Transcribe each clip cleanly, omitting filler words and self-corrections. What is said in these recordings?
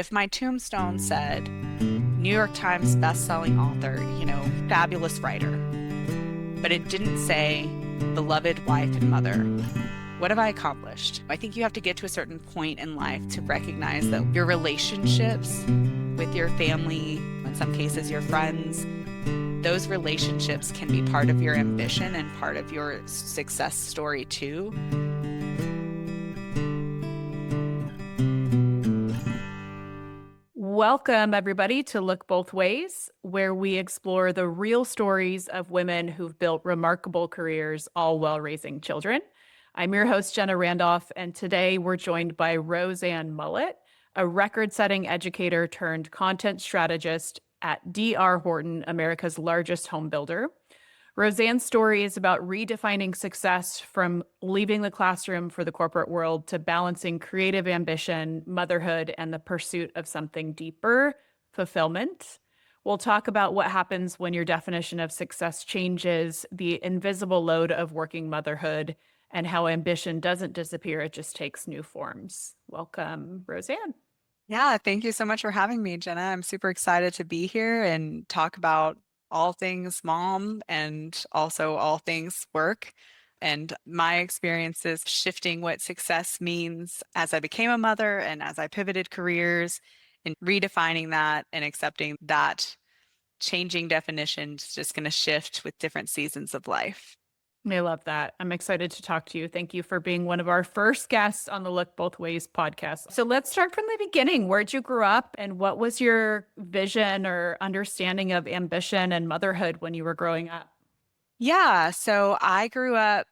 If my tombstone said New York Times best-selling author, fabulous writer, but it didn't say beloved wife and mother, what have I accomplished? I think you have to get to a certain point in life to recognize that your relationships with your family, in some cases your friends, those relationships can be part of your ambition and part of your success story too. Welcome, everybody, to Look Both Ways, where we explore the real stories of women who've built remarkable careers, all while raising children. I'm your host, Jenna Randolph, and today we're joined by Ann Mullet, a record-setting educator turned content strategist at D.R. Horton, America's largest home builder. Roseanne's story is about redefining success from leaving the classroom for the corporate world to balancing creative ambition, motherhood, and the pursuit of something deeper, fulfillment. We'll talk about what happens when your definition of success changes, the invisible load of working motherhood, and how ambition doesn't disappear, it just takes new forms. Welcome, Roseanne. Yeah, thank you so much for having me, Jenna. I'm super excited to be here and talk about all things mom and also all things work and my experiences shifting what success means as I became a mother and as I pivoted careers and redefining that and accepting that changing definitions just going to shift with different seasons of life. I love that. I'm excited to talk to you. Thank you for being one of our first guests on the Look Both Ways podcast. So let's start from the beginning. Where'd you grow up and what was your vision or understanding of ambition and motherhood when you were growing up? Yeah, so I grew up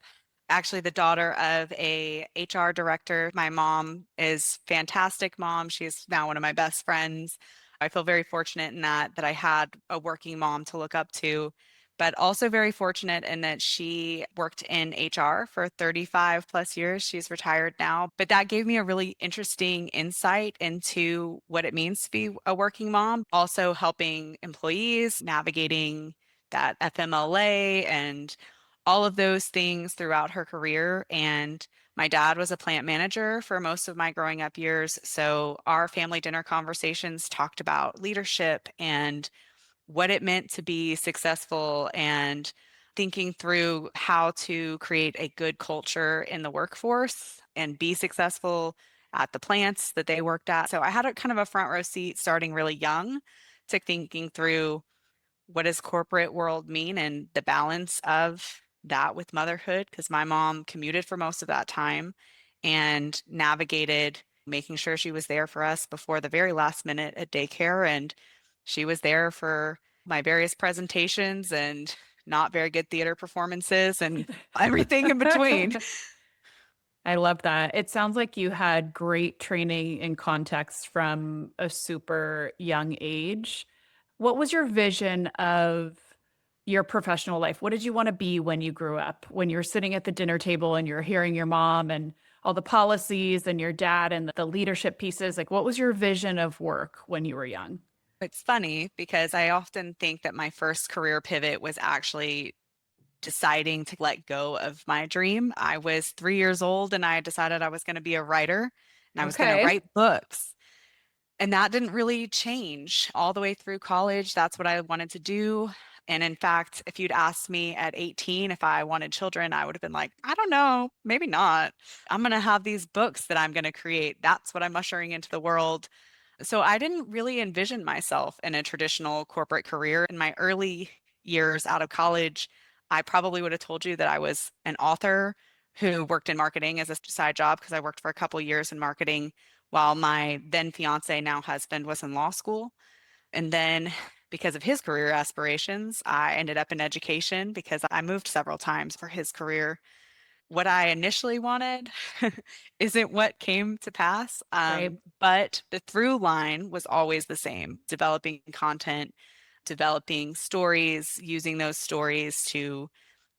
actually the daughter of a HR director. My mom is fantastic mom. She's now one of my best friends. I feel very fortunate in that I had a working mom to look up to, but also very fortunate in that she worked in HR for 35 plus years. She's retired now, but that gave me a really interesting insight into what it means to be a working mom, also helping employees navigating that FMLA and all of those things throughout her career. And my dad was a plant manager for most of my growing up years. So our family dinner conversations talked about leadership and what it meant to be successful and thinking through how to create a good culture in the workforce and be successful at the plants that they worked at. So I had a kind of a front row seat starting really young to thinking through what does corporate world mean and the balance of that with motherhood, because my mom commuted for most of that time and navigated making sure she was there for us before the very last minute at daycare. And she was there for my various presentations and not very good theater performances and everything in between. I love that. It sounds like you had great training and context from a super young age. What was your vision of your professional life? What did you want to be when you grew up? When you're sitting at the dinner table and you're hearing your mom and all the policies and your dad and the leadership pieces, like what was your vision of work when you were young? It's funny because I often think that my first career pivot was actually deciding to let go of my dream. I was 3 years old and I decided I was going to be a writer and I was going to Okay. write books. And that didn't really change all the way through college. That's what I wanted to do. And in fact, if you'd asked me at 18 if I wanted children, I would have been like, I don't know, maybe not. I'm going to have these books that I'm going to create. That's what I'm ushering into the world. So I didn't really envision myself in a traditional corporate career. In my early years out of college, I probably would have told you that I was an author who worked in marketing as a side job because I worked for a couple years in marketing while my then fiance, now husband, was in law school. And then because of his career aspirations, I ended up in education because I moved several times for his career. What I initially wanted isn't what came to pass. Right. But the through line was always the same, developing content, developing stories, using those stories to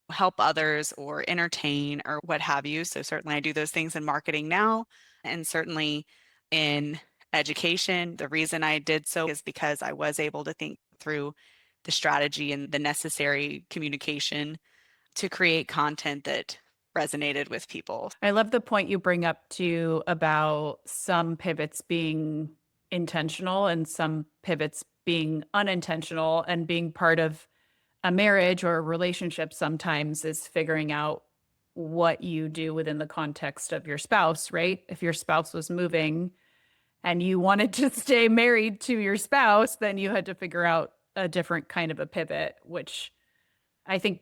help others or entertain or what have you. So certainly I do those things in marketing now and certainly in education. The reason I did so is because I was able to think through the strategy and the necessary communication to create content that resonated with people. I love the point you bring up too about some pivots being intentional and some pivots being unintentional, and being part of a marriage or a relationship sometimes is figuring out what you do within the context of your spouse, right? If your spouse was moving and you wanted to stay married to your spouse, then you had to figure out a different kind of a pivot, which I think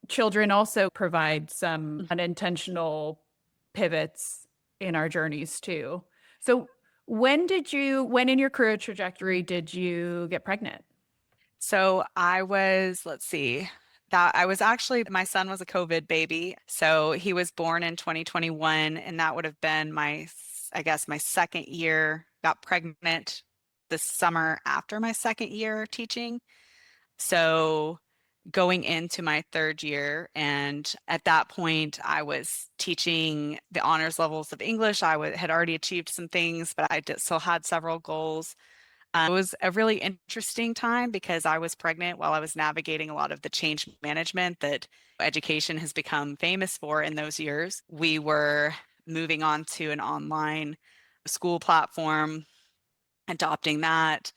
children also provide some unintentional pivots in our journeys too. So, when in your career trajectory did you get pregnant? So I was, let's see, that I was actually, my son was a COVID baby. So he was born in 2021, and that would have been I guess, my second year. Got pregnant the summer after my second year teaching. So going into my third year, and at that point, I was teaching the honors levels of English. Had already achieved some things, but still had several goals. It was a really interesting time because I was pregnant while I was navigating a lot of the change management that education has become famous for in those years. We were moving on to an online school platform, adopting that.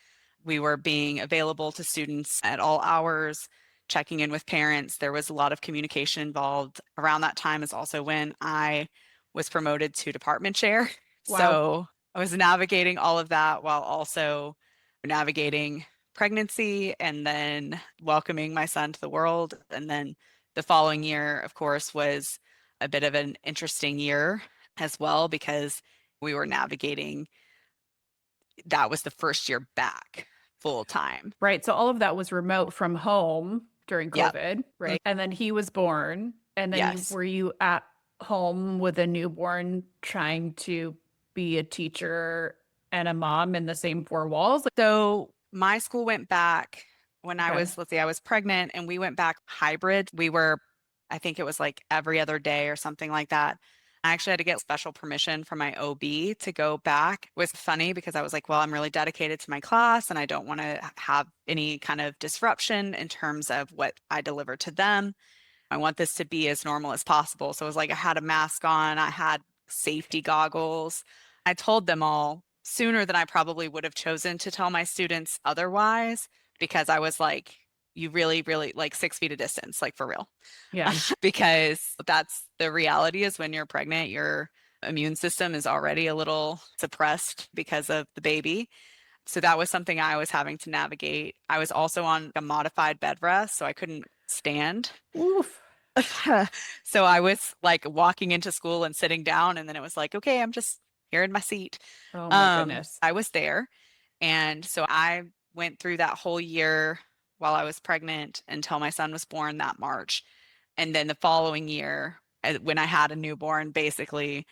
We were being available to students at all hours, checking in with parents. There was a lot of communication involved. Around that time is also when I was promoted to department chair. Wow. So I was navigating all of that while also navigating pregnancy and then welcoming my son to the world. And then the following year, of course, was a bit of an interesting year as well because we were navigating that was the first year back full time. Right. So all of that was remote from home during Yep. COVID, Mm, right? And then he was born. And then yes. were you at home with a newborn trying to be a teacher and a mom in the same four walls? So my school went back when I Okay. was, let's see, I was pregnant and we went back hybrid. I think it was like every other day or something like that. I actually had to get special permission from my OB to go back. It was funny because I was like, well, I'm really dedicated to my class and I don't want to have any kind of disruption in terms of what I deliver to them. I want this to be as normal as possible. So it was like I had a mask on, I had safety goggles. I told them all sooner than I probably would have chosen to tell my students otherwise, because I was like, you really, really like 6 feet of distance, like for real. Yeah. Because that's the reality is when you're pregnant, your immune system is already a little suppressed because of the baby. So that was something I was having to navigate. I was also on a modified bed rest, so I couldn't stand. Oof. So I was like walking into school and sitting down, and then it was like, okay, I'm just here in my seat. Oh my goodness. I was there. And so I went through that whole year while I was pregnant until my son was born that March. And then the following year, when I had a newborn, basically,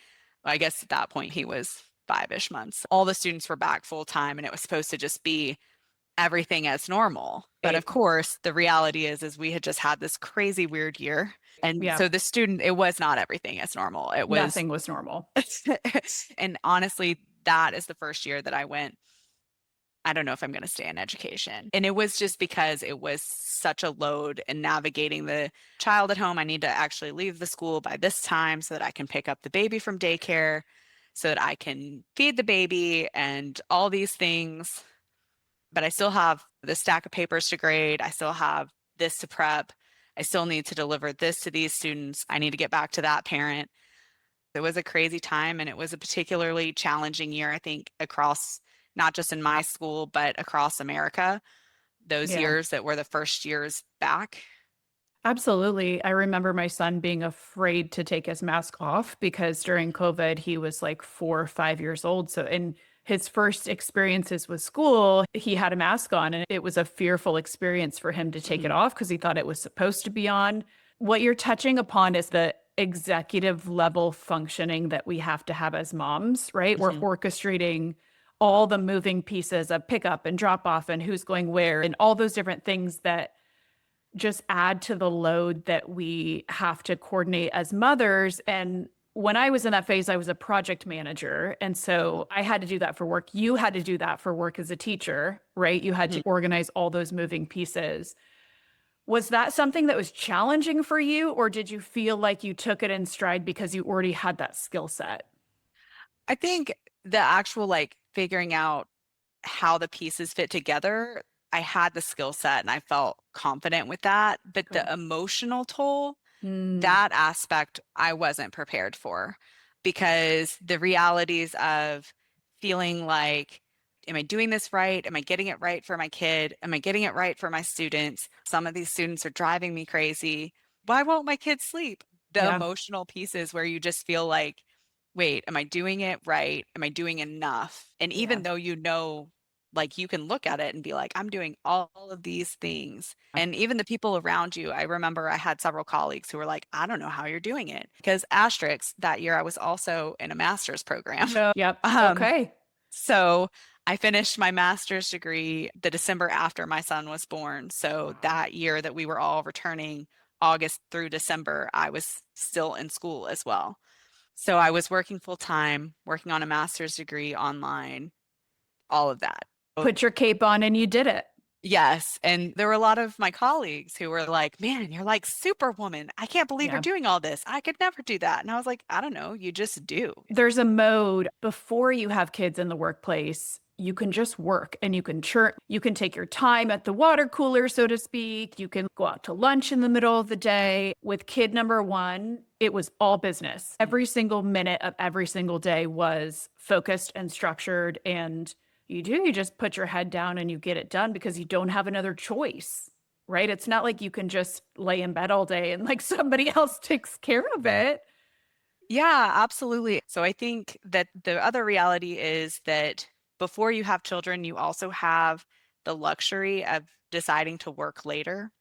I guess at that point he was 5-ish months. All the students were back full time, and it was supposed to just be everything as normal. But of Right. course, the reality is we had just had this crazy weird year. And Yeah. so the student, it was not everything as normal. It was, Nothing was normal. and honestly, that is the first year that I went, I don't know if I'm going to stay in education. And it was just because it was such a load in navigating the child at home. I need to actually leave the school by this time so that I can pick up the baby from daycare, so that I can feed the baby and all these things. But I still have the stack of papers to grade. I still have this to prep. I still need to deliver this to these students. I need to get back to that parent. It was a crazy time and it was a particularly challenging year, I think, across not just in my school, but across America. Those Yeah. years that were the first years back. Absolutely. I remember my son being afraid to take his mask off because during COVID, he was like 4 or 5 years old. So, in his first experiences with school, he had a mask on, and it was a fearful experience for him to take it Mhm, off because he thought it was supposed to be on. What you're touching upon is the executive level functioning that we have to have as moms, right? We're mhm. orchestrating all the moving pieces of pickup and drop off and who's going where and all those different things that just add to the load that we have to coordinate as mothers. And when I was in that phase, I was a project manager. And so I had to do that for work. You had to do that for work as a teacher, right? You had to Mhm. organize all those moving pieces. Was that something that was challenging for you, or did you feel like you took it in stride because you already had that skill set? I think the actual like figuring out how the pieces fit together, I had the skill set and I felt confident with that. But Okay. the emotional toll, Mm, that aspect I wasn't prepared for because the realities of feeling like, am I doing this right? Am I getting it right for my kid? Am I getting it right for my students? Some of these students are driving me crazy. Why won't my kids sleep? The yeah. emotional pieces where you just feel like, wait, am I doing it right? Am I doing enough? And Yeah. even though you know, like you can look at it and be like, I'm doing all of these things. And even the people around you, I remember I had several colleagues who were like, I don't know how you're doing it. Because asterisks, that year I was also in a master's program. No. Yep. Um, Okay. so I finished my master's degree the December after my son was born. So Wow. that year that we were all returning, August through December, I was still in school as well. So I was working full time, working on a master's degree online, all of that. Put your cape on and you did it. Yes. And there were a lot of my colleagues who were like, man, you're like superwoman. I can't believe you're Yeah. doing all this. I could never do that. And I was like, I don't know. You just do. There's a mode before you have kids in the workplace. You can just work and you can churn. You can take your time at the water cooler, so to speak. You can go out to lunch in the middle of the day. With kid number one, it was all business. Every single minute of every single day was focused and structured. And you just put your head down and you get it done because you don't have another choice, right? It's not like you can just lay in bed all day and like somebody else takes care of it. Yeah, absolutely. So I think that the other reality is that before you have children, you also have the luxury of deciding to work later.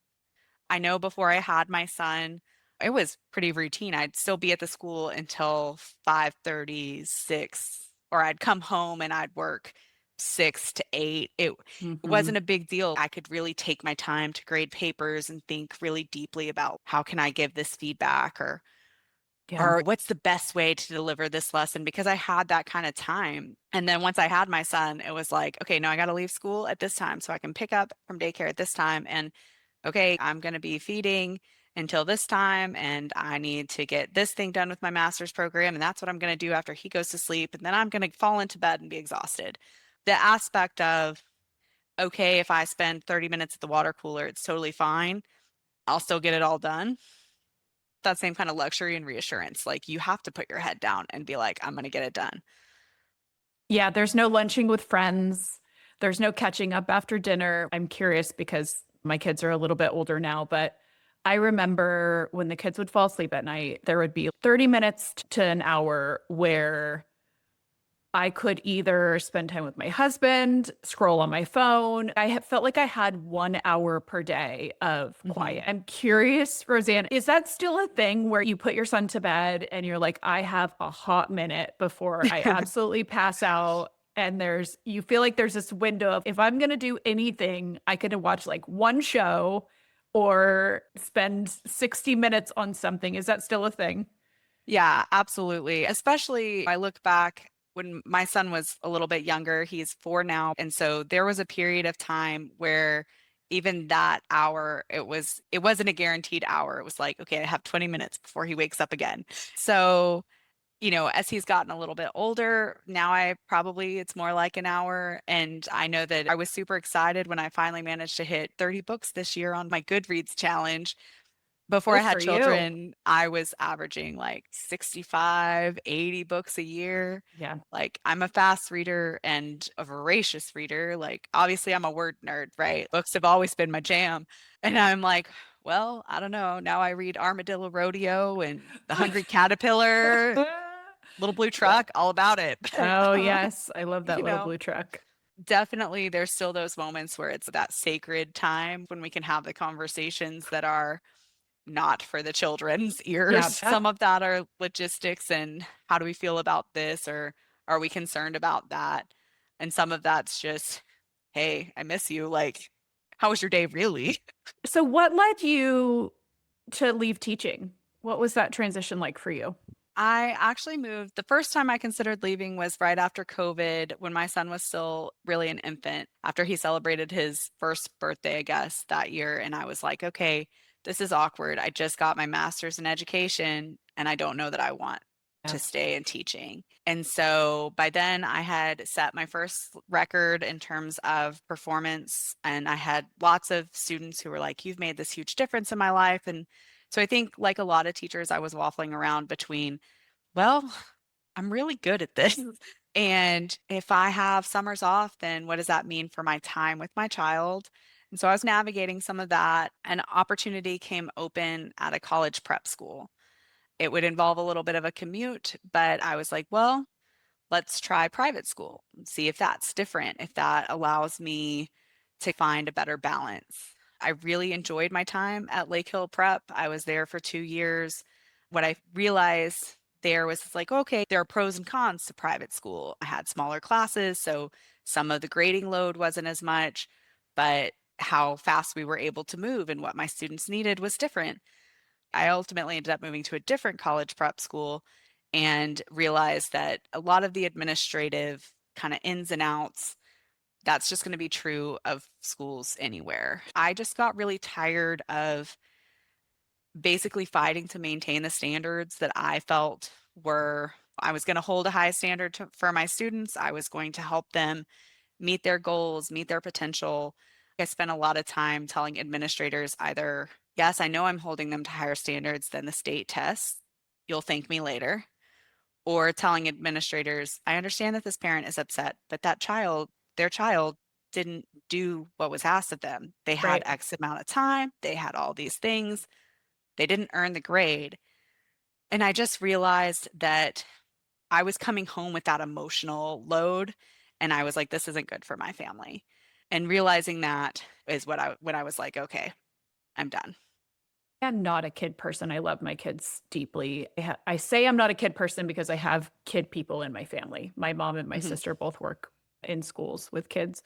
I know before I had my son, it was pretty routine. I'd still be at the school until 5:30, 6, or I'd come home and I'd work 6 to 8. It Hmm. wasn't a big deal. I could really take my time to grade papers and think really deeply about how can I give this feedback Yeah. or what's the best way to deliver this lesson because I had that kind of time. And then once I had my son, it was like, okay, no, I got to leave school at this time so I can pick up from daycare at this time. And okay, I'm going to be feeding until this time and I need to get this thing done with my master's program. And that's what I'm going to do after he goes to sleep. And then I'm going to fall into bed and be exhausted. The aspect of, okay, if I spend 30 minutes at the water cooler, it's totally fine. I'll still get it all done. That same kind of luxury and reassurance. Like you have to put your head down and be like, I'm going to get it done. Yeah, there's no lunching with friends. There's no catching up after dinner. I'm curious because my kids are a little bit older now, but I remember when the kids would fall asleep at night, there would be 30 minutes to an hour where I could either spend time with my husband, scroll on my phone. Felt like I had 1 hour per day of Hmm. quiet. I'm curious, Roseanne, is that still a thing where you put your son to bed and you're like, I have a hot minute before I absolutely pass out? And you feel like there's this window of if I'm going to do anything, I could watch like one show or spend 60 minutes on something. Is that still a thing? Yeah, absolutely. Especially I look back when my son was a little bit younger, he's 4 now. And so there was a period of time where even that hour, it wasn't a guaranteed hour. It was like, okay, I have 20 minutes before he wakes up again. So as he's gotten a little bit older, now it's more like an hour. And I know that I was super excited when I finally managed to hit 30 books this year on my Goodreads challenge. Before I Good had for you. children, I was averaging like 65, 80 books a year. Yeah. Like I'm a fast reader and a voracious reader. Like obviously I'm a word nerd, right? Books have always been my jam. And I'm like, well, I don't know. Now I read Armadillo Rodeo and The Hungry Caterpillar, Little Blue Yeah. Truck, all about it. But Oh, yes. I love that you little know, blue truck. definitely there's still those moments where it's that sacred time when we can have the conversations that are not for the children's ears. Yeah. Some of that are logistics and how do we feel about this or are we concerned about that? And some of that's just, hey, I miss you. Like, how was your day really? So, what led you to leave teaching? What was that transition like for you? I actually moved. The first time I considered leaving was right after COVID when my son was still really an infant, after he celebrated his first birthday, I guess, that year. And I was like, okay, this is awkward. I just got my master's in education and I don't know that I want Yeah. to stay in teaching. And so by then I had set my first record in terms of performance, and I had lots of students who were like, "You've made this huge difference in my life." And so I think, like a lot of teachers, I was waffling around between, well, I'm really good at this. And if I have summers off, then what does that mean for my time with my child? And so I was navigating some of that. An opportunity came open at a college prep school. It would involve a little bit of a commute, but I was like, well, let's try private school and see if that's different, if that allows me to find a better balance. I really enjoyed my time at Lake Hill Prep. I was there for 2 years. What I realized there was like, okay, there are pros and cons to private school. I had smaller classes, so some of the grading load wasn't as much, but how fast we were able to move and what my students needed was different. I ultimately ended up moving to a different college prep school and realized that a lot of the administrative kind of ins and outs, that's just going to be true of schools anywhere. I just got really tired of basically fighting to maintain the standards that I felt were, I was going to hold a high standard for my students. I was going to help them meet their goals, meet their potential. I spent a lot of time telling administrators either, yes, I know I'm holding them to higher standards than the state tests. You'll thank me later. Or telling administrators, I understand that this parent is upset, but that child, their child, didn't do what was asked of them. They had Right. X amount of time, they had all these things, they didn't earn the grade. And I just realized that I was coming home with that emotional load, and I was like, this isn't good for my family. And realizing that is when I was like, okay, I'm done. I'm not a kid person. I love my kids deeply. I say I'm not a kid person because I have kid people in my family. My mom and my Mhm. sister both work in schools with kids.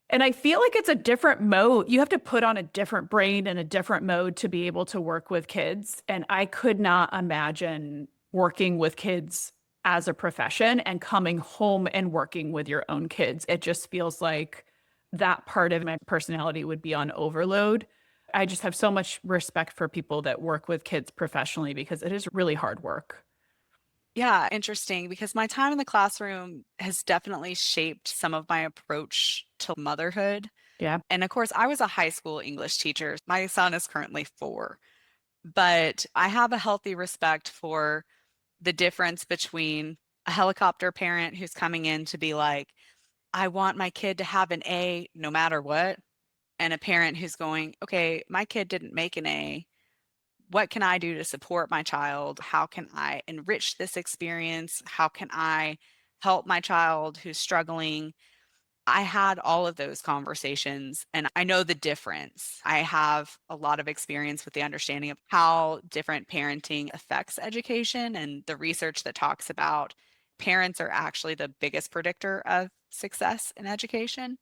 And I feel like it's a different mode. You have to put on a different brain and a different mode to be able to work with kids. And I could not imagine working with kids as a profession and coming home and working with your own kids. It just feels like that part of my personality would be on overload. I just have so much respect for people that work with kids professionally because it is really hard work. Yeah, interesting because my time in the classroom has definitely shaped some of my approach to motherhood. Yeah. And of course, I was a high school English teacher. My son is currently 4, but I have a healthy respect for the difference between a helicopter parent who's coming in to be like, I want my kid to have an A no matter what, and a parent who's going, okay, my kid didn't make an A. What can I do to support my child? How can I enrich this experience? How can I help my child who's struggling? I had all of those conversations and I know the difference. I have a lot of experience with the understanding of how different parenting affects education and the research that talks about parents are actually the biggest predictor of success in education,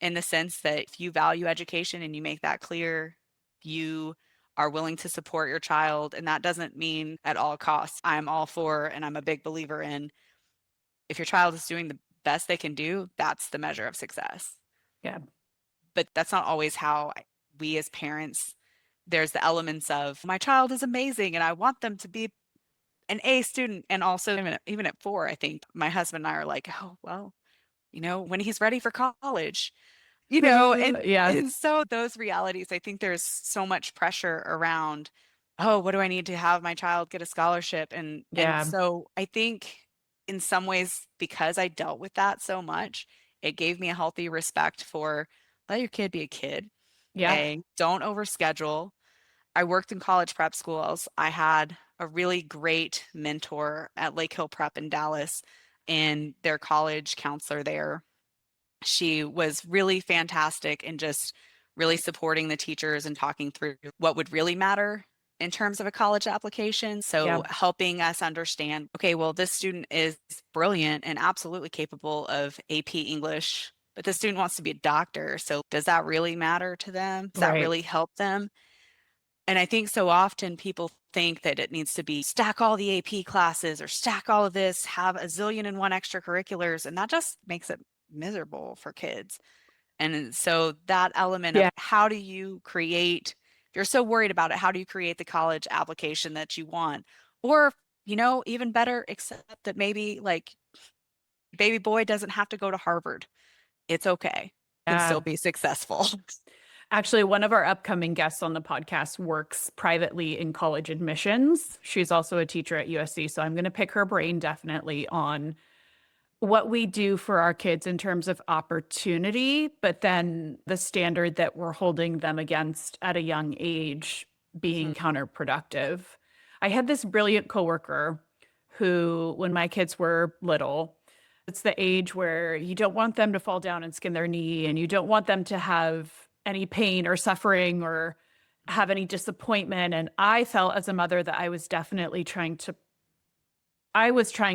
in the sense that if you value education and you make that clear, you are willing to support your child. And that doesn't mean at all costs. I'm all for, and I'm a big believer in, if your child is doing the best they can do, that's the measure of success. Yeah. But that's not always how we as parents, there's the elements of my child is amazing and I want them to be an A student. And also, even at 4, I think my husband and I are like, oh, well, when he's ready for college, and Yeah. so those realities, I think there's so much pressure around, oh, what do I need to have my child get a scholarship? And Yeah. so I think in some ways, because I dealt with that so much, it gave me a healthy respect for let your kid be a kid. Yeah. Okay. Don't overschedule. I worked in college prep schools. I had a really great mentor at Lake Hill Prep in Dallas, and their college counselor there, she was really fantastic in just really supporting the teachers and talking through what would really matter in terms of a college application. Yeah. So helping us understand, okay, well, this student is brilliant and absolutely capable of AP English, but the student wants to be a doctor. So does that really matter to them? Does that Right. really help them? And I think so often people think that it needs to be stack all the AP classes or stack all of this, have a zillion and one extracurriculars, and that just makes it miserable for kids. And so that element of Yeah. how do you create, if you're so worried about it, how do you create the college application that you want? Or even better, except that maybe like baby boy doesn't have to go to Harvard. It's okay. Can still Yeah. be successful. Actually, one of our upcoming guests on the podcast works privately in college admissions. She's also a teacher at USC. So I'm going to pick her brain definitely on what we do for our kids in terms of opportunity, but then the standard that we're holding them against at a young age being Mhm. counterproductive. I had this brilliant coworker who, when my kids were little, it's the age where you don't want them to fall down and skin their knee, and you don't want them to have any pain or suffering or have any disappointment. And I felt as a mother that I was trying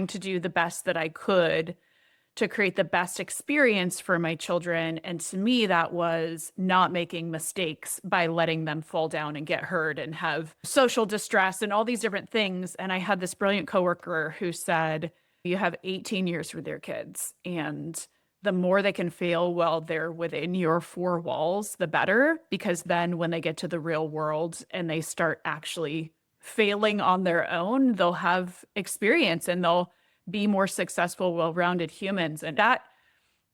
to do the best that I could to create the best experience for my children. And to me, that was not making mistakes by letting them fall down and get hurt and have social distress and all these different things. And I had this brilliant coworker who said, you have 18 years with your kids, and the more they can fail while they're within your four walls, the better. Because then when they get to the real world and they start actually failing on their own, they'll have experience and they'll be more successful, well rounded humans. And that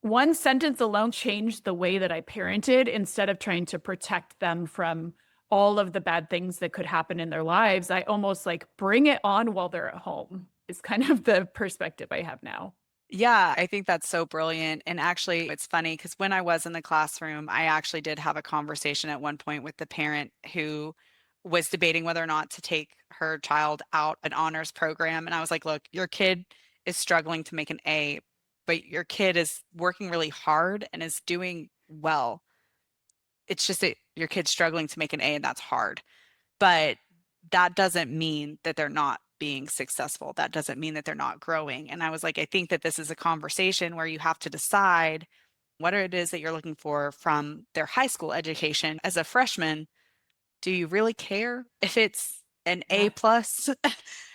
one sentence alone changed the way that I parented. Instead of trying to protect them from all of the bad things that could happen in their lives, I almost like bring it on while they're at home, is kind of the perspective I have now. Yeah, I think that's so brilliant. And actually, it's funny because when I was in the classroom, I actually did have a conversation at one point with the parent who was debating whether or not to take her child out an honors program. And I was like, look, your kid is struggling to make an A, but your kid is working really hard and is doing well. It's just that your kid's struggling to make an A, and that's hard. But that doesn't mean that they're not being successful. That doesn't mean that they're not growing. And I was like, I think that this is a conversation where you have to decide what it is that you're looking for from their high school education. As a freshman, do you really care if it's an A Yeah. plus?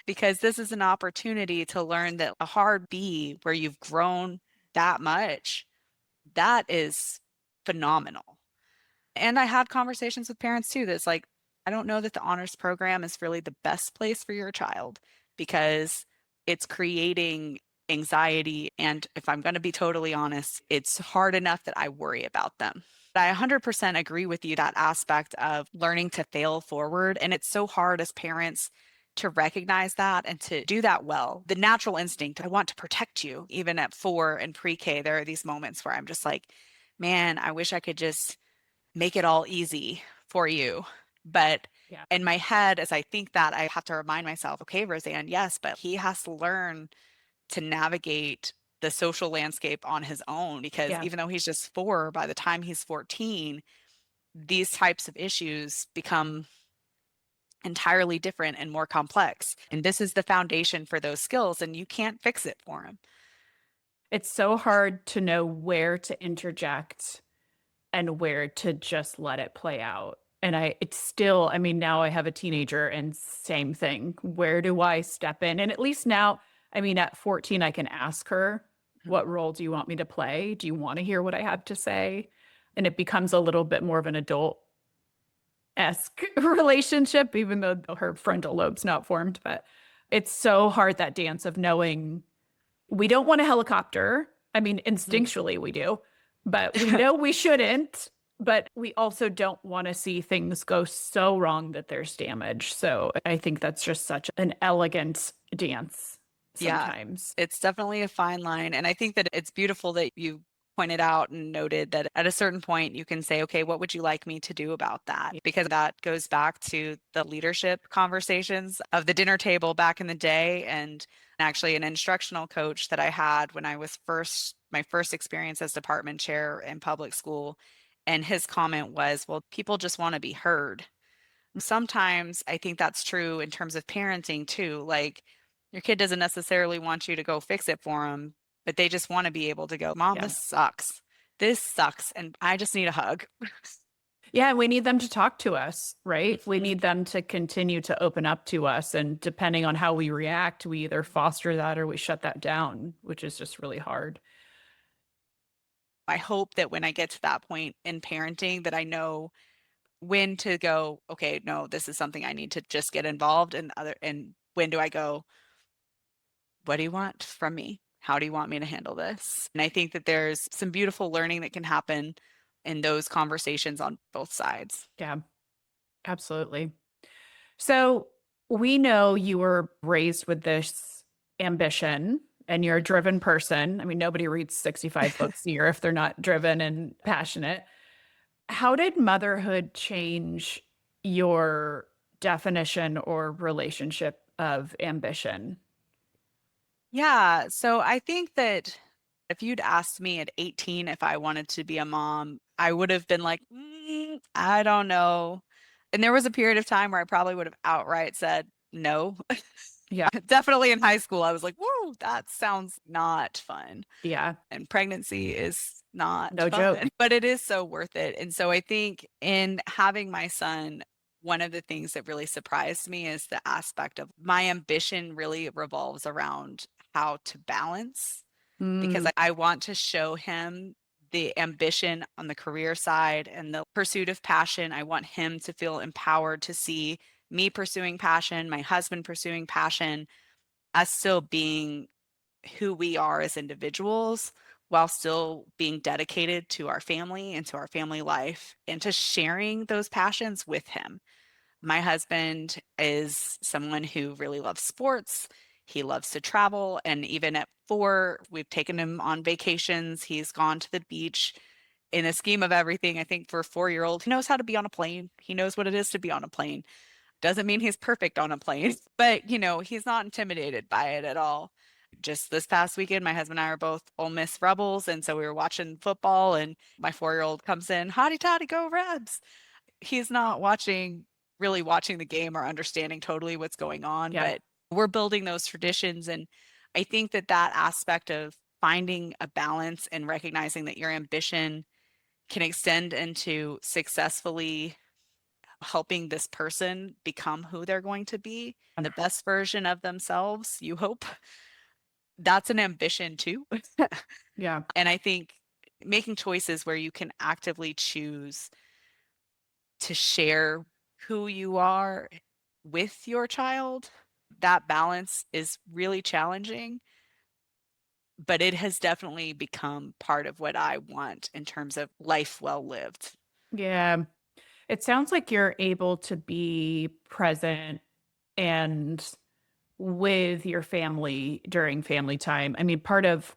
Because this is an opportunity to learn that a hard B where you've grown that much, that is phenomenal. And I had conversations with parents too that's like, I don't know that the honors program is really the best place for your child because it's creating anxiety. And if I'm going to be totally honest, it's hard enough that I worry about them. I 100% agree with you that aspect of learning to fail forward. And it's so hard as parents to recognize that and to do that well. The natural instinct, I want to protect you. Even at 4 and pre-K, there are these moments where I'm just like, man, I wish I could just make it all easy for you. But Yeah. in my head, as I think that, I have to remind myself, okay, Roseanne, yes, but he has to learn to navigate the social landscape on his own because Yeah. even though he's just 4, by the time he's 14, these types of issues become entirely different and more complex. And this is the foundation for those skills, and you can't fix it for him. It's so hard to know where to interject and where to just let it play out. And it's still, I mean, now I have a teenager and same thing. Where do I step in? And at least now, I mean, at 14, I can ask her, what role do you want me to play? Do you want to hear what I have to say? And it becomes a little bit more of an adult esque relationship, even though her frontal lobe's not formed. But it's so hard that dance of knowing we don't want a helicopter. I mean, instinctually we do, but we know we shouldn't. But we also don't want to see things go so wrong that there's damage. So I think that's just such an elegant dance Yeah, sometimes. it's definitely a fine line. And I think that it's beautiful that you pointed out and noted that at a certain point you can say, okay, what would you like me to do about that? Because that goes back to the leadership conversations of the dinner table back in the day. And actually, an instructional coach that I had when I was my first experience as department chair in public school. And his comment was, well, people just want to be heard. Sometimes I think that's true in terms of parenting too. Like your kid doesn't necessarily want you to go fix it for them, but they just want to be able to go, Mom, Yeah. this sucks. This sucks. And I just need a hug. Yeah, we need them to talk to us, right? We Mhm. need them to continue to open up to us. And depending on how we react, we either foster that or we shut that down, which is just really hard. I hope that when I get to that point in parenting, that I know when to go, okay, no, this is something I need to just get involved in other, and when do I go? What do you want from me? How do you want me to handle this? And I think that there's some beautiful learning that can happen in those conversations on both sides. Yeah, absolutely. So we know you were raised with this ambition and you're a driven person. I mean, nobody reads 65 books a year if they're not driven and passionate. How did motherhood change your definition or relationship of ambition? Yeah. So I think that if you'd asked me at 18 if I wanted to be a mom, I would have been like, I don't know. And there was a period of time where I probably would have outright said no. Yeah. Definitely in high school, I was like, whoa, that sounds not fun. Yeah. And pregnancy is not No fun, joke. but it is so worth it. And so I think in having my son, one of the things that really surprised me is the aspect of my ambition really revolves around how to balance because Mm, I want to show him the ambition on the career side and the pursuit of passion. I want him to feel empowered to see me pursuing passion, my husband pursuing passion, us still being who we are as individuals while still being dedicated to our family and to our family life and to sharing those passions with him. My husband is someone who really loves sports. He loves to travel. And even at 4, we've taken him on vacations. He's gone to the beach. In the scheme of everything, I think for a 4-year-old, he knows how to be on a plane. He knows what it is to be on a plane. Doesn't mean he's perfect on a plane, but he's not intimidated by it at all. Just this past weekend, my husband and I are both Ole Miss Rebels, and so we were watching football, and my 4-year-old comes in, "Hotty toddy, go Rebs!" He's not really watching the game or understanding totally what's going on, yeah. but we're building those traditions, and I think that that aspect of finding a balance and recognizing that your ambition can extend into successfully helping this person become who they're going to be, the best version of themselves, you hope. That's an ambition too. Yeah. And I think making choices where you can actively choose to share who you are with your child, that balance is really challenging, but it has definitely become part of what I want in terms of life well lived. Yeah. It sounds like you're able to be present and with your family during family time. I mean, part of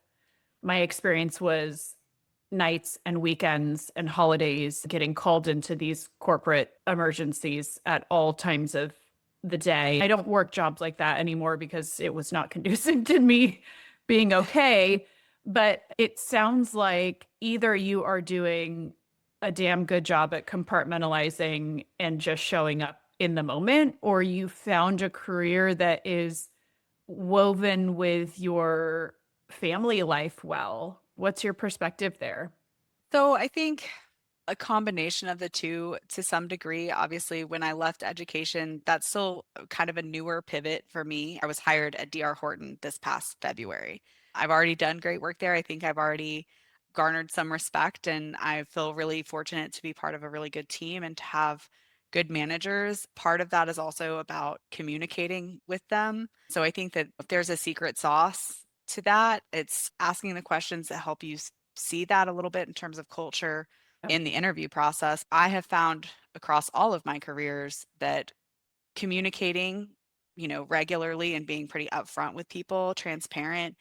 my experience was nights and weekends and holidays getting called into these corporate emergencies at all times of the day. I don't work jobs like that anymore because it was not conducive to me being okay. But it sounds like either you are doing a damn good job at compartmentalizing and just showing up in the moment, or you found a career that is woven with your family life well. What's your perspective there? So I think a combination of the two to some degree. Obviously, when I left education, that's still kind of a newer pivot for me. I was hired at DR Horton this past February. I've already done great work there. I think I've already garnered some respect, and I feel really fortunate to be part of a really good team and to have good managers. Part of that is also about communicating with them. So I think that if there's a secret sauce to that, it's asking the questions that help you see that a little bit in terms of culture in the interview process. I have found across all of my careers that communicating, regularly and being pretty upfront with people, transparent,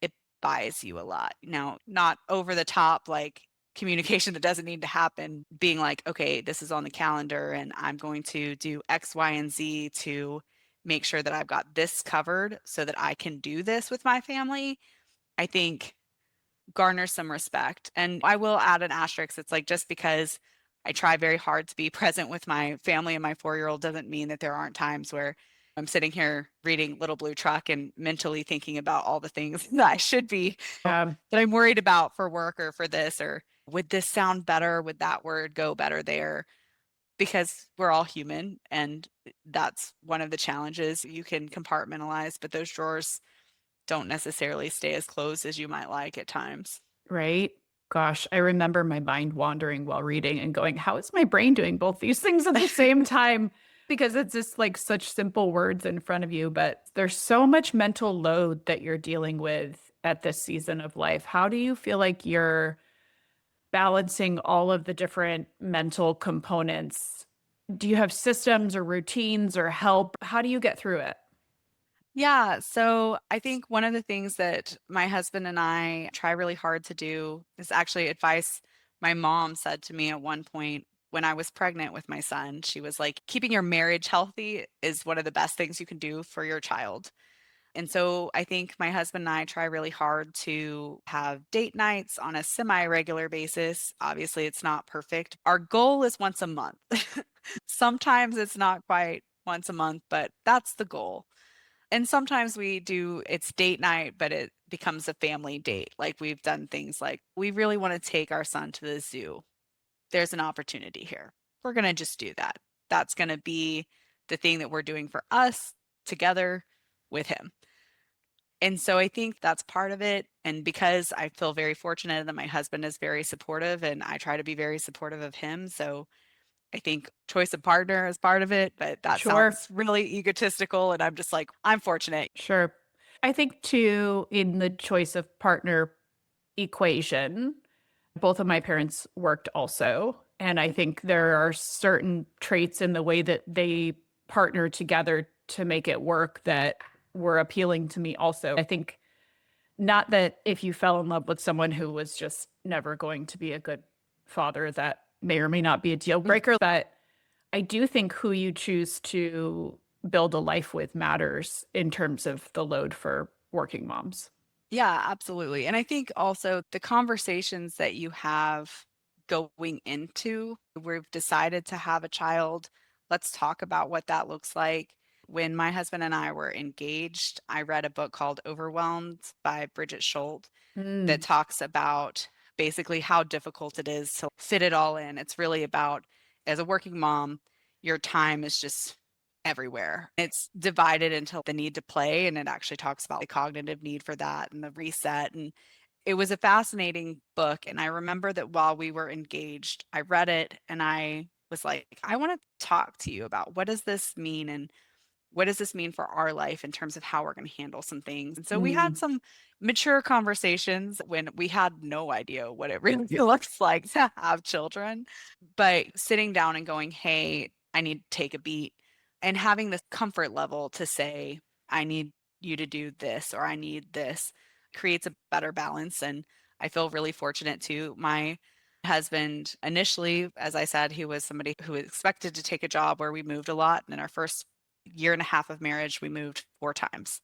it buys you a lot. Now, not over the top like communication that doesn't need to happen, being like, okay, this is on the calendar and I'm going to do X, Y, and Z to make sure that I've got this covered so that I can do this with my family. I think garner some respect. And I will add an asterisk. It's like just because I try very hard to be present with my family and my 4-year-old doesn't mean that there aren't times where I'm sitting here reading Little Blue Truck and mentally thinking about all the things that I should be, Um, that I'm worried about for work or for this, or would this sound better? Would that word go better there? Because we're all human and that's one of the challenges. You can compartmentalize, but those drawers don't necessarily stay as closed as you might like at times. right? Gosh, I remember my mind wandering while reading and going, how is my brain doing both these things at the same time? Because it's just like such simple words in front of you, but there's so much mental load that you're dealing with at this season of life. How do you feel like you're balancing all of the different mental components? Do you have systems or routines or help? How do you get through it? Yeah, so I think one of the things that my husband and I try really hard to do is actually advice my mom said to me at one point when I was pregnant with my son. She was like, keeping your marriage healthy is one of the best things you can do for your child. And so I think my husband and I try really hard to have date nights on a semi-regular basis. Obviously, it's not perfect. Our goal is once a month. Sometimes it's not quite once a month, but that's the goal. And sometimes we do it's date night, but it becomes a family date. Like we've done things like we really want to take our son to the zoo. There's an opportunity here. We're going to just do that. That's going to be the thing that we're doing for us together with him. And so I think that's part of it. And because I feel very fortunate that my husband is very supportive and I try to be very supportive of him. So I think choice of partner is part of it, but that Sure, sounds really egotistical. And I'm just like, I'm fortunate. sure. I think too, in the choice of partner equation, both of my parents worked also. And I think there are certain traits in the way that they partner together to make it work that were appealing to me also. I think not that if you fell in love with someone who was just never going to be a good father, that may or may not be a deal breaker, but I do think who you choose to build a life with matters in terms of the load for working moms. Yeah, absolutely. And I think also the conversations that you have going into, we've decided to have a child. Let's talk about what that looks like. When my husband and I were engaged, I read a book called Overwhelmed by Bridget Schultz that Mm, talks about basically how difficult it is to fit it all in. It's really about, as a working mom, your time is just everywhere. It's divided into the need to play, and it actually talks about the cognitive need for that and the reset. And it was a fascinating book. And I remember that while we were engaged, I read it and I was like, I want to talk to you about what does this mean and what does this mean for our life in terms of how we're going to handle some things? And so we had mm, some mature conversations when we had no idea what it really looks like to have children. But sitting down and going, hey, I need to take a beat and having this comfort level to say, I need you to do this or I need this creates a better balance. And I feel really fortunate too. My husband initially, as I said, he was somebody who expected to take a job where we moved a lot. And in our first year and a half of marriage, we moved 4 times.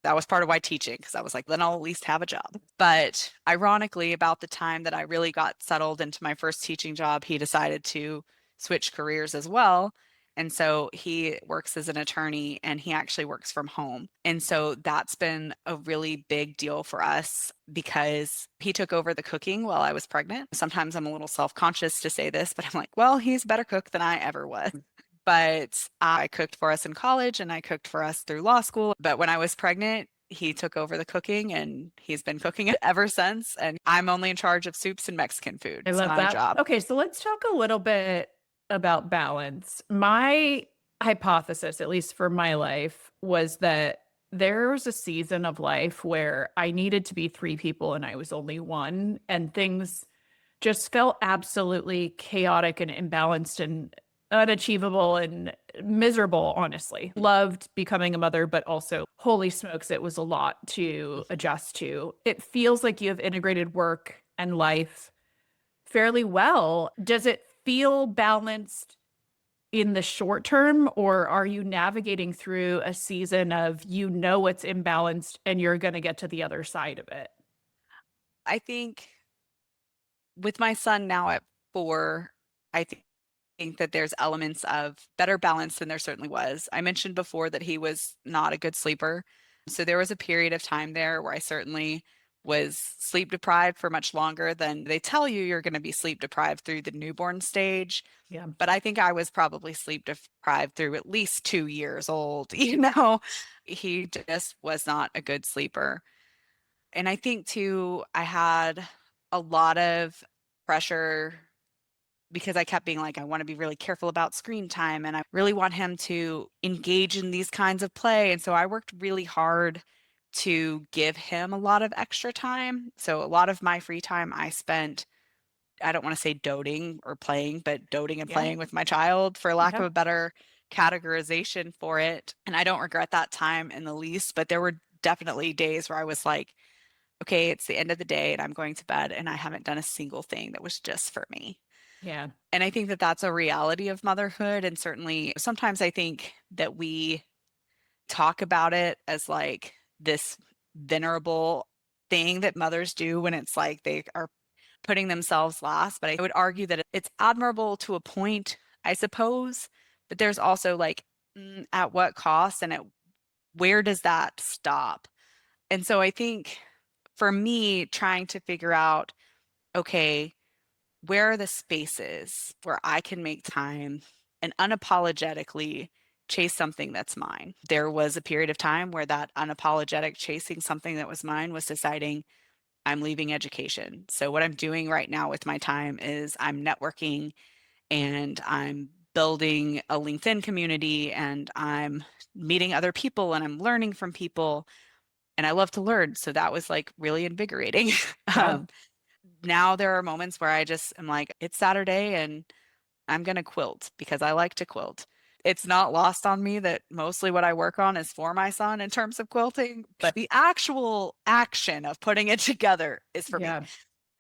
That was part of why teaching, because I was like, then I'll at least have a job. But ironically, about the time that I really got settled into my first teaching job, he decided to switch careers as well. And so he works as an attorney and he actually works from home. And so that's been a really big deal for us because he took over the cooking while I was pregnant. Sometimes I'm a little self-conscious to say this, but I'm like, well, he's a better cook than I ever was. But I cooked for us in college and I cooked for us through law school. But when I was pregnant, he took over the cooking and he's been cooking it ever since. And I'm only in charge of soups and Mexican food. I It's love not a that. job. Okay, so let's talk a little bit about balance. My hypothesis, at least for my life, was that there was a season of life where I needed to be three people and I was only one, and things just felt absolutely chaotic and imbalanced and unachievable and miserable, honestly. Loved becoming a mother, but also, holy smokes, it was a lot to adjust to. It feels like you have integrated work and life fairly well. Does it feel balanced in the short term, or are you navigating through a season of it's imbalanced and you're going to get to the other side of it? I think with my son now at 4, I think that there's elements of better balance than there certainly was. I mentioned before that he was not a good sleeper. So there was a period of time there where I certainly was sleep deprived for much longer than they tell you you're going to be sleep deprived through the newborn stage. Yeah. But I think I was probably sleep deprived through at least 2 years old. You know, he just was not a good sleeper. And I think too, I had a lot of pressure because I kept being like, I want to be really careful about screen time and I really want him to engage in these kinds of play. And so I worked really hard to give him a lot of extra time. So a lot of my free time I spent, I don't want to say doting or playing, but doting and Yeah. playing with my child, for lack of Yeah. a better categorization for it. And I don't regret that time in the least, but there were definitely days where I was like, okay, it's the end of the day and I'm going to bed and I haven't done a single thing that was just for me. Yeah. And I think that that's a reality of motherhood. And certainly sometimes I think that we talk about it as like this venerable thing that mothers do when it's like they are putting themselves last. But I would argue that it's admirable to a point, I suppose. But there's also like, at what cost and where does that stop? And so I think for me, trying to figure out, okay, where are the spaces where I can make time and unapologetically chase something that's mine? There was a period of time where that unapologetic chasing something that was mine was deciding I'm leaving education. So, what I'm doing right now with my time is I'm networking and I'm building a LinkedIn community and I'm meeting other people and I'm learning from people. And I love to learn. So, that was like really invigorating. Yeah. um, Now there are moments where I just am like, it's Saturday and I'm going to quilt because I like to quilt. It's not lost on me that mostly what I work on is for my son in terms of quilting, but the actual action of putting it together is for me. Yeah.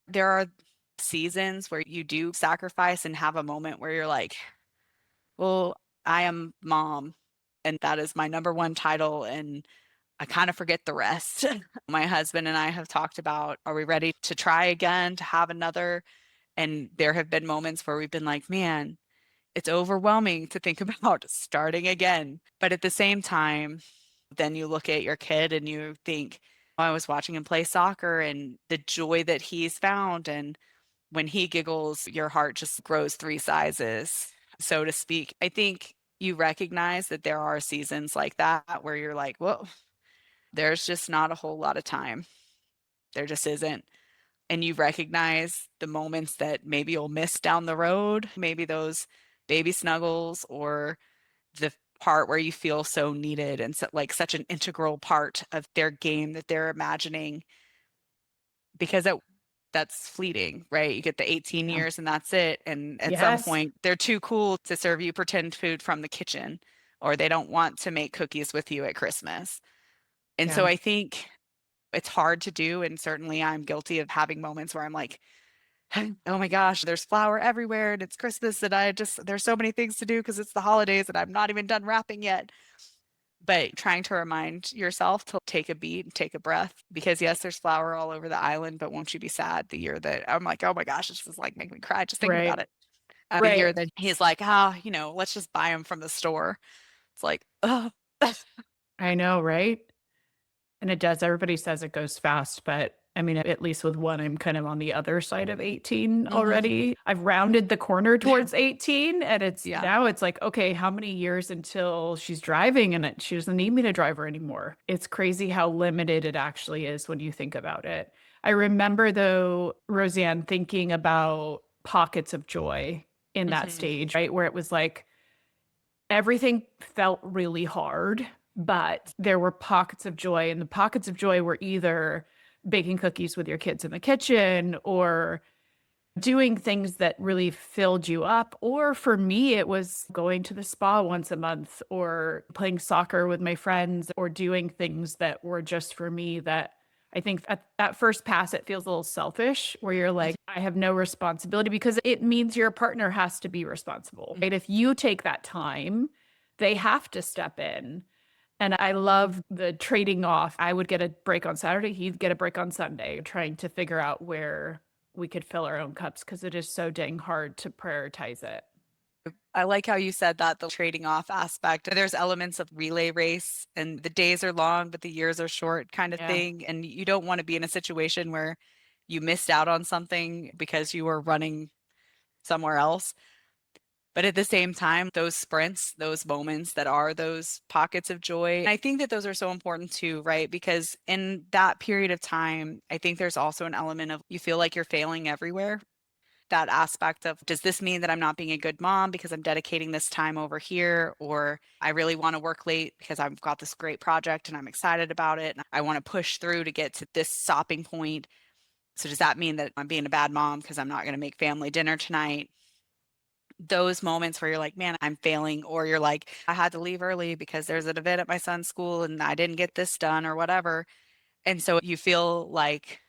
There are seasons where you do sacrifice and have a moment where you're like, well, I am mom and that is my number one title and I kind of forget the rest. My husband and I have talked about, are we ready to try again, to have another? And there have been moments where we've been like, man, it's overwhelming to think about starting again. But at the same time, then you look at your kid and you think, oh, I was watching him play soccer and the joy that he's found. And when he giggles, your heart just grows three sizes, so to speak. I think you recognize that there are seasons like that where you're like, whoa, there's just not a whole lot of time. There just isn't. And you recognize the moments that maybe you'll miss down the road, maybe those baby snuggles or the part where you feel so needed and so, like such an integral part of their game that they're imagining because that's fleeting, right? You get the 18 Yeah. years and that's it. And at some Yes. point, they're too cool to serve you pretend food from the kitchen, or they don't want to make cookies with you at Christmas. And so Yeah. I think it's hard to do. And certainly I'm guilty of having moments where I'm like, oh my gosh, there's flour everywhere and it's Christmas and there's so many things to do because it's the holidays and I'm not even done wrapping yet. But trying to remind yourself to take a beat and take a breath because yes, there's flour all over the island, but won't you be sad the year that I'm like, oh my gosh, this is like making me cry just thinking Right. about it. The year Right. that he's like, let's just buy them from the store. It's like, oh, I know, right? And it does. Everybody says it goes fast, but I mean, at least with one, I'm kind of on the other side of 18 hmm already. I've rounded the corner towards 18, and it's yeah. now it's like, okay, how many years until she's driving and she doesn't need me to drive her anymore? It's crazy how limited it actually is when you think about it. I remember though, Roseanne, thinking about pockets of joy in that hmm stage, right? Where it was like, everything felt really hard, but there were pockets of joy, and the pockets of joy were either baking cookies with your kids in the kitchen or doing things that really filled you up. Or for me, it was going to the spa once a month or playing soccer with my friends or doing things that were just for me that I think at first pass, it feels a little selfish where you're like, I have no responsibility because it means your partner has to be responsible, right? If you take that time, they have to step in. And I love the trading off. I would get a break on Saturday, he'd get a break on Sunday, trying to figure out where we could fill our own cups because it is so dang hard to prioritize it. I like how you said that, the trading off aspect. There's elements of relay race and the days are long, but the years are short kind of Yeah. thing. And you don't want to be in a situation where you missed out on something because you were running somewhere else. But at the same time, those sprints, those moments that are those pockets of joy, and I think that those are so important too, right? Because in that period of time, I think there's also an element of you feel like you're failing everywhere. that aspect of, does this mean that I'm not being a good mom because I'm dedicating this time over here? Or I really want to work late because I've got this great project and I'm excited about it. And I want to push through to get to this stopping point. So does that mean that I'm being a bad mom because I'm not going to make family dinner tonight? Those moments where you're like, man, I'm failing, or you're like, I had to leave early because there's an event at my son's school and I didn't get this done or whatever. And so you feel like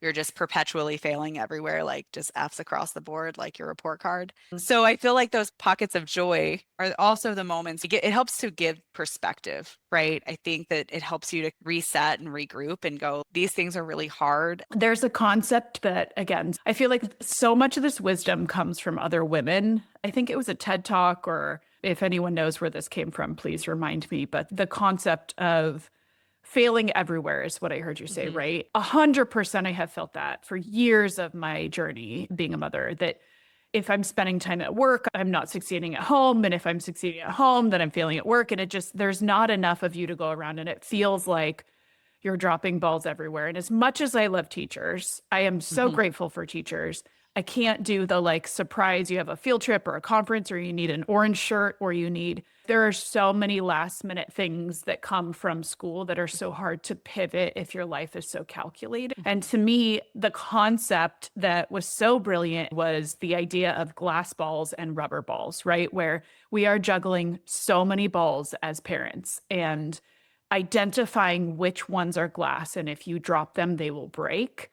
you're just perpetually failing everywhere, like just F's across the board, like your report card. So I feel like those pockets of joy are also the moments you get, it helps to give perspective, right? I think that it helps you to reset and regroup and go, these things are really hard. There's a concept that, again, I feel like so much of this wisdom comes from other women. I think it was a TED Talk, or if anyone knows where this came from, please remind me. But the concept of failing everywhere is what I heard you say, Mhm. right? 100% I have felt that for years of my journey being a mother, that if I'm spending time at work, I'm not succeeding at home. And if I'm succeeding at home, then I'm failing at work. And it just, there's not enough of you to go around. And it feels like you're dropping balls everywhere. And as much as I love teachers, I am so Mhm. grateful for teachers. I can't do the like surprise, you have a field trip or a conference, or you need an orange shirt, or you need, there are so many last minute things that come from school that are so hard to pivot if your life is so calculated. And to me, the concept that was so brilliant was the idea of glass balls and rubber balls, right? Where we are juggling so many balls as parents, and identifying which ones are glass and if you drop them, they will break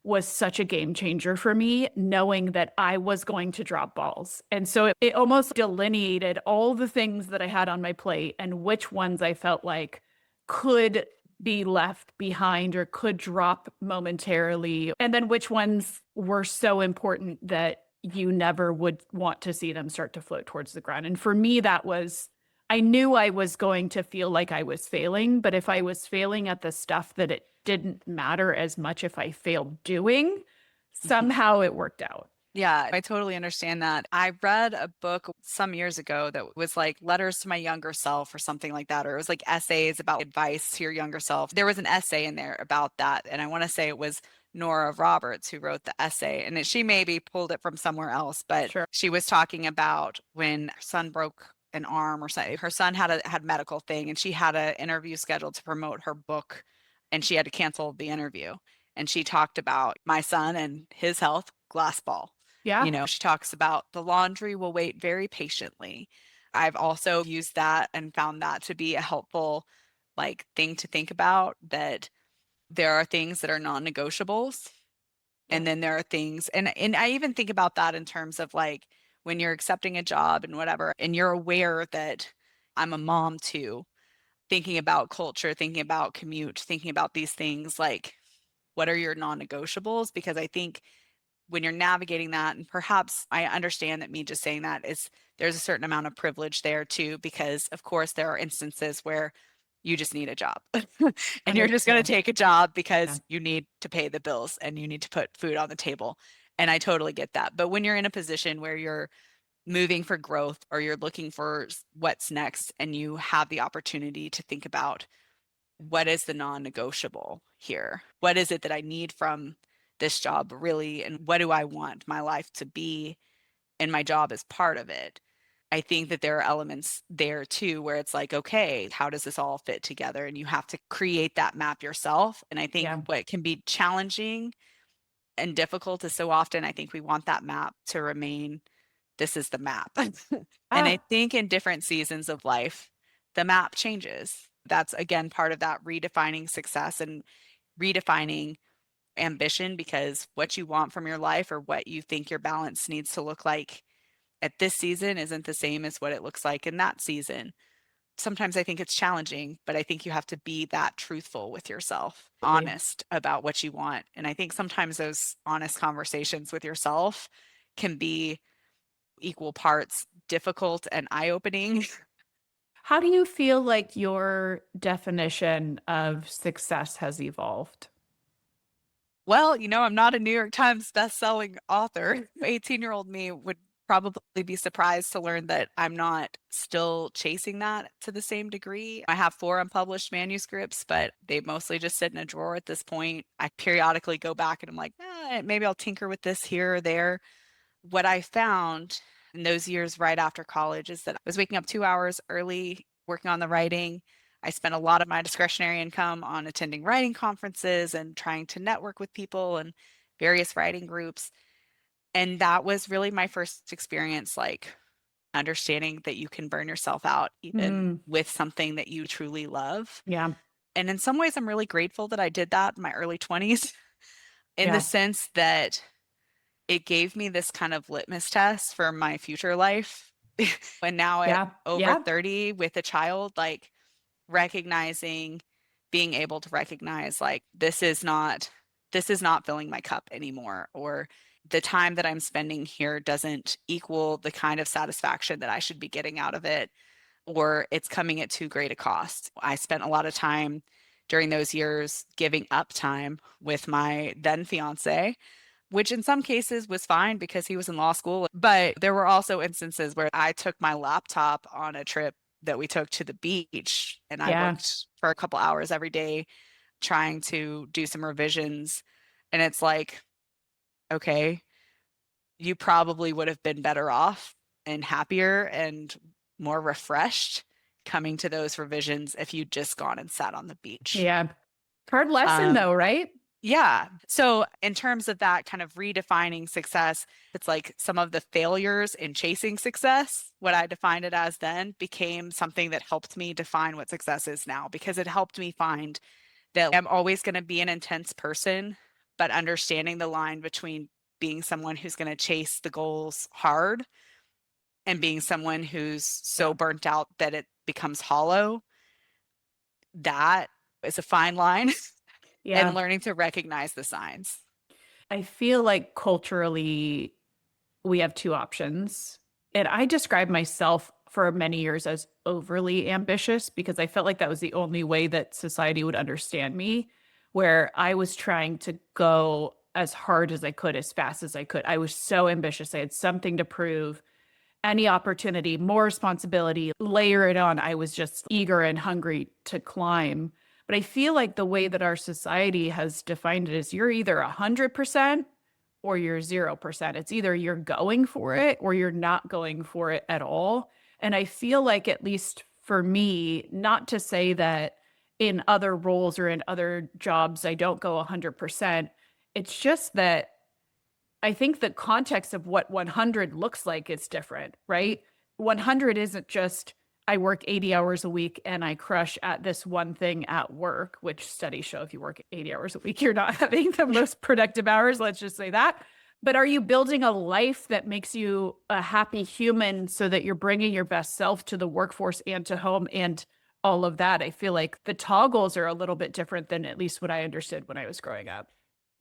was such a game changer for me, knowing that I was going to drop balls. And so it almost delineated all the things that I had on my plate and which ones I felt like could be left behind or could drop momentarily, and then which ones were so important that you never would want to see them start to float towards the ground. And for me, that was, I knew I was going to feel like I was failing, but if I was failing at the stuff that it didn't matter as much if I failed doing, Mhm. somehow it worked out. Yeah, I totally understand that. I read a book some years ago that was like letters to my younger self or something like that, or it was like essays about advice to your younger self. There was an essay in there about that. And I want to say it was Nora Roberts who wrote the essay. And she maybe pulled it from somewhere else, but Sure. she was talking about when her son broke an arm or something. Her son had medical thing and she had an interview scheduled to promote her book and she had to cancel the interview. And she talked about my son and his health, glass ball. Yeah. She talks about the laundry will wait very patiently. I've also used that and found that to be a helpful like thing to think about, that there are things that are non-negotiables Yeah. and then there are things, and I even think about that in terms of like when you're accepting a job and whatever and you're aware that I'm a mom too, thinking about culture, thinking about commute, thinking about these things, like what are your non-negotiables? Because I think when you're navigating that, and perhaps I understand that me just saying that is, there's a certain amount of privilege there too, because of course there are instances where you just need a job and you're just going to 100%. take a job Yeah. because you need to pay the bills and you need to put food on the table. And I totally get that. But when you're in a position where you're moving for growth or you're looking for what's next and you have the opportunity to think about what is the non-negotiable here? What is it that I need from this job really? And what do I want my life to be? And my job is part of it. I think that there are elements there too where it's like, okay, how does this all fit together? And you have to create that map yourself. And I think Yeah. what can be challenging and difficult is so often I think we want that map to remain, this is the map. And I Ah, think in different seasons of life, the map changes. That's again part of that redefining success and redefining ambition, because what you want from your life or what you think your balance needs to look like at this season isn't the same as what it looks like in that season. Sometimes I think it's challenging, but I think you have to be that truthful with yourself, absolutely. honest about what you want. And I think sometimes those honest conversations with yourself can be equal parts difficult and eye-opening. How do you feel like your definition of success has evolved? Well, I'm not a New York Times best-selling author. 18-year-old me would probably be surprised to learn that I'm not still chasing that to the same degree. I have 4 unpublished manuscripts, but they mostly just sit in a drawer at this point. I periodically go back and I'm like, maybe I'll tinker with this here or there. what I found in those years right after college is that I was waking up 2 hours early, working on the writing. I spent a lot of my discretionary income on attending writing conferences and trying to network with people and various writing groups. And that was really my first experience, like understanding that you can burn yourself out even Mm, with something that you truly love. yeah. And in some ways, I'm really grateful that I did that in my early 20s, in the Yeah. sense that it gave me this kind of litmus test for my future life. And now at Yeah. over Yeah. 30 with a child, like recognizing, being able to recognize like this is not filling my cup anymore, or the time that I'm spending here doesn't equal the kind of satisfaction that I should be getting out of it, or it's coming at too great a cost. I spent a lot of time during those years giving up time with my then fiance, which in some cases was fine because he was in law school. But there were also instances where I took my laptop on a trip that we took to the beach and I Yeah. worked for a couple hours every day trying to do some revisions. And it's like, okay, you probably would have been better off and happier and more refreshed coming to those revisions if you'd just gone and sat on the beach. Yeah. Hard lesson Um, though, right? Yeah. So, in terms of that kind of redefining success, it's like some of the failures in chasing success, what I defined it as then, became something that helped me define what success is now, because it helped me find that I'm always going to be an intense person, but understanding the line between being someone who's going to chase the goals hard and being someone who's so Yeah. burnt out that it becomes hollow, that is a fine line. And Yeah. learning to recognize the signs. I feel like culturally we have two options. And I described myself for many years as overly ambitious because I felt like that was the only way that society would understand me, where I was trying to go as hard as I could, as fast as I could. I was so ambitious. I had something to prove. Any opportunity, more responsibility, layer it on. I was just eager and hungry to climb. But I feel like the way that our society has defined it is you're either 100% or you're 0%. It's either you're going for it or you're not going for it at all. And I feel like, at least for me, not to say that in other roles or in other jobs, I don't go 100%. It's just that I think the context of what 100 looks like is different, right? 100 isn't just I work 80 hours a week and I crush at this one thing at work, which studies show if you work 80 hours a week, you're not having the most productive hours. Let's just say that. But are you building a life that makes you a happy human so that you're bringing your best self to the workforce and to home and all of that? I feel like the toggles are a little bit different than at least what I understood when I was growing up.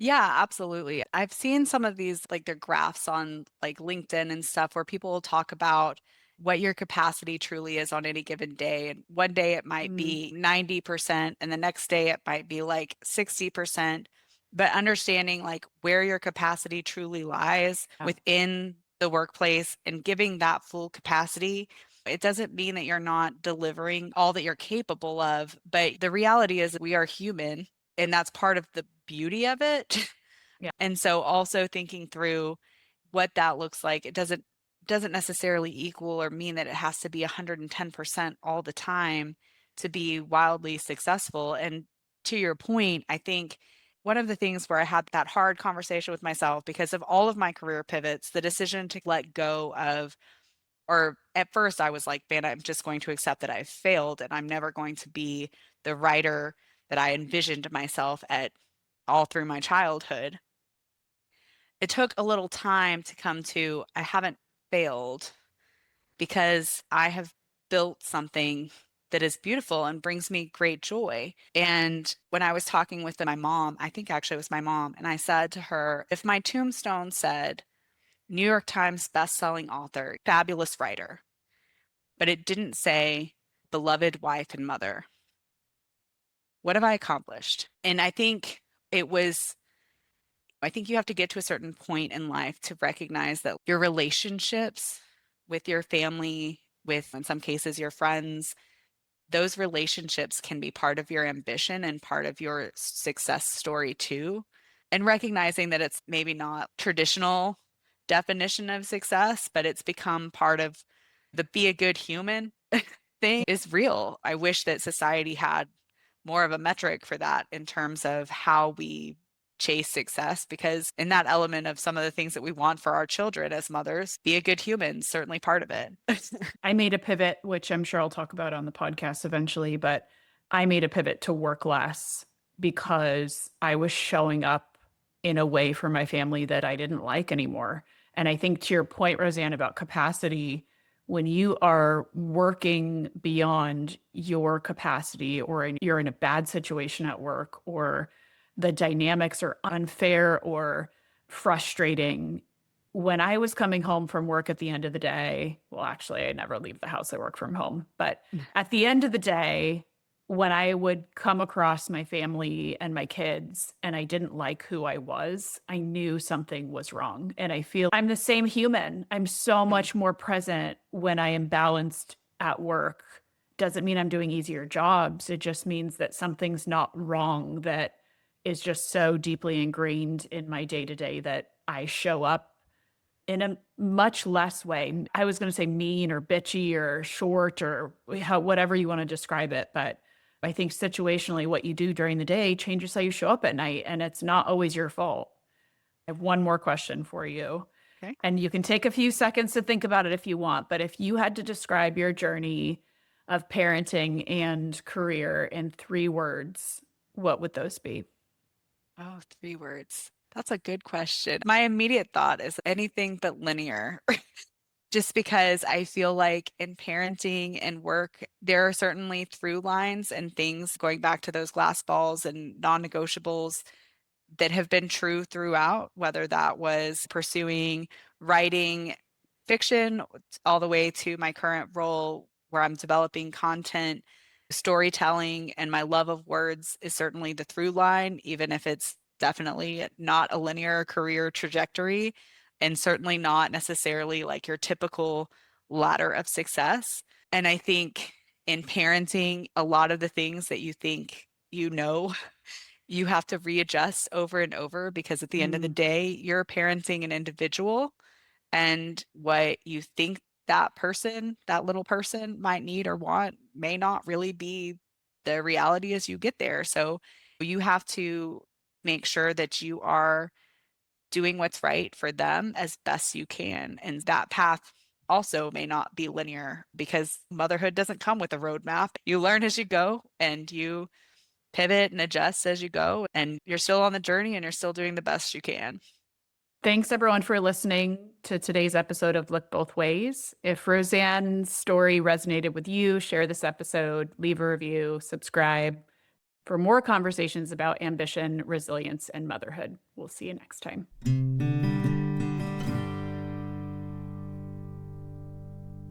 Yeah, absolutely. I've seen some of these, like their graphs on like LinkedIn and stuff, where people will talk about what your capacity truly is on any given day. And one day it might Mm, be 90%, and the next day it might be like 60%. But understanding like where your capacity truly lies yeah. within the workplace and giving that full capacity, it doesn't mean that you're not delivering all that you're capable of. But the reality is we are human, and that's part of the beauty of it. Yeah. And so also thinking through what that looks like, it doesn't necessarily equal or mean that it has to be 110% all the time to be wildly successful. And to your point, I think one of the things where I had that hard conversation with myself because of all of my career pivots, the decision to let go of, or at first I was like, man, I'm just going to accept that I've failed and I'm never going to be the writer that I envisioned myself at all through my childhood. It took a little time to come to, I haven't failed because I have built something that is beautiful and brings me great joy. And when I was talking with my mom, I think actually it was my mom, and I said to her, if my tombstone said New York Times bestselling author, fabulous writer, but it didn't say beloved wife and mother, what have I accomplished? And it was I think you have to get to a certain point in life to recognize that your relationships with your family, with in some cases your friends, those relationships can be part of your ambition and part of your success story too. And recognizing that it's maybe not traditional definition of success, but it's become part of the be a good human thing is real. I wish that society had more of a metric for that in terms of how we chase success, because in that element of some of the things that we want for our children as mothers, be a good human, certainly part of it. I made a pivot, which I'm sure I'll talk about on the podcast eventually, but I made a pivot to work less because I was showing up in a way for my family that I didn't like anymore. And I think to your point, Roseanne, about capacity, when you are working beyond your capacity or you're in a bad situation at work or the dynamics are unfair or frustrating, when I was coming home from work at the end of the day, well, actually, I never leave the house. I work from home. But at the end of the day, when I would come across my family and my kids and I didn't like who I was, I knew something was wrong. And I feel I'm the same human. I'm so Mm. much more present when I am balanced at work. Doesn't mean I'm doing easier jobs. It just means that something's not wrong that is just so deeply ingrained in my day to day that I show up in a much less way. I was going to say mean or bitchy or short or whatever you want to describe it. But I think situationally, what you do during the day changes how you show up at night. And it's not always your fault. I have one more question for you. Okay. And you can take a few seconds to think about it if you want. But if you had to describe your journey of parenting and career in 3 words, what would those be? Oh, 3 words. That's a good question. My immediate thought is anything but linear, just because I feel like in parenting and work, there are certainly through lines and things going back to those glass balls and non-negotiables that have been true throughout, whether that was pursuing writing fiction all the way to my current role where I'm developing content. Storytelling and my love of words is certainly the through line, even if it's definitely not a linear career trajectory and certainly not necessarily like your typical ladder of success. And I think in parenting, a lot of the things that you think you know you have to readjust over and over, because at the end of the Mm. day, you're parenting an individual, and what you think that person, that little person might need or want may not really be the reality as you get there. So you have to make sure that you are doing what's right for them as best you can. And that path also may not be linear, because motherhood doesn't come with a roadmap. You learn as you go and you pivot and adjust as you go, and you're still on the journey and you're still doing the best you can. Thanks everyone for listening to today's episode of Look Both Ways. If Roseanne's story resonated with you, share this episode, leave a review, subscribe for more conversations about ambition, resilience, and motherhood. We'll see you next time.